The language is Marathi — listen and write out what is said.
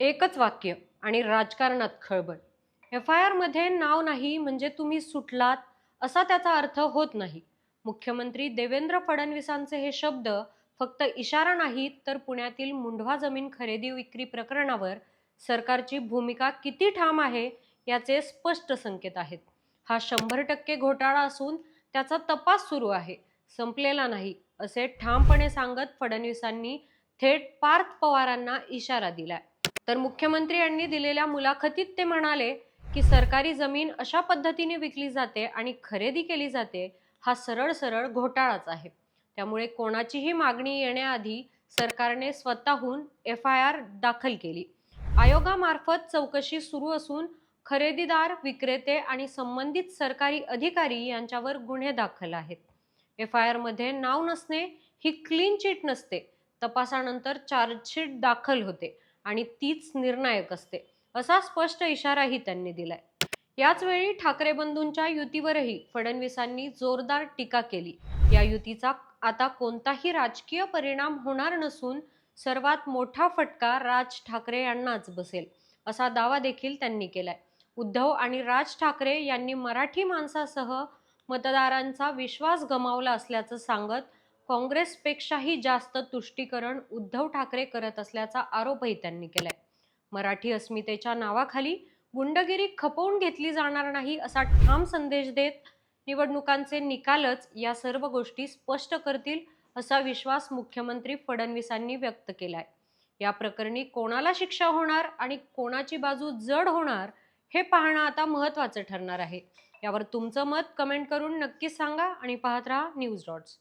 एकच वाक्य आणि राजकारणात खळबळ. एफ-आय-आर मध्ये नाव नाही म्हणजे तुम्ही सुटलात असा त्याचा अर्थ होत नाही. मुख्यमंत्री देवेंद्र फडणवीसांचे हे शब्द फक्त इशारा नाहीत, तर पुण्यातील मुंढवा जमीन खरेदी विक्री प्रकरणावर सरकारची भूमिका किती ठाम आहे याचे स्पष्ट संकेत आहेत. हा 100% घोटाळा असून त्याचा तपास सुरू आहे, संपलेला नाही, असे ठामपणे सांगत फडणवीसांनी थेट पार्थ पवारांना इशारा दिलाय. तर मुख्यमंत्री यांनी दिलेल्या मुलाखतीत ते म्हणाले की सरकारी जमीन अशा पद्धतीने विकली जाते आणि खरेदी केली जाते, हा सरळ सरळ घोटाळाच आहे. त्यामुळे कोणाचीही मागणी येण्याआधी सरकारने स्वतःहून एफ-आय-आर दाखल केली. आयोगामार्फत चौकशी सुरू असून खरेदीदार, विक्रेते आणि संबंधित सरकारी अधिकारी यांच्यावर गुन्हे दाखल आहेत. एफ-आय-आर मध्ये नाव नसणे ही क्लीन चिट नसते. तपासानंतर चार्जशीट दाखल होते आणि तीच निर्णायक असते, असा स्पष्ट इशाराही त्यांनी दिलाय. याचवेळी ठाकरे बंधूंच्या युतीवरही फडणवीसांनी जोरदार टीका केली. या युतीचा आता कोणताही राजकीय परिणाम होणार नसून सर्वात मोठा फटका राज ठाकरे यांनाच बसेल, असा दावा देखील त्यांनी केलाय. उद्धव आणि राज ठाकरे यांनी मराठी माणसासह मतदारांचा विश्वास गमावला असल्याचं सांगत काँग्रेसपेक्षाही जास्त तुष्टीकरण उद्धव ठाकरे करत असल्याचा आरोपही त्यांनी केलाय. मराठी अस्मितेच्या नावाखाली गुंडगिरी खपवून घेतली जाणार नाही असा ठाम संदेश देत निवडणुकांचे निकालच या सर्व गोष्टी स्पष्ट करतील, असा विश्वास मुख्यमंत्री फडणवीसांनी व्यक्त केलाय. या प्रकरणी कोणाला शिक्षा होणार आणि कोणाची बाजू जड होणार हे पाहणं आता महत्त्वाचं ठरणार आहे. यावर तुमचं मत कमेंट करून नक्कीच सांगा आणि पाहत राहा न्यूज डॉट्स.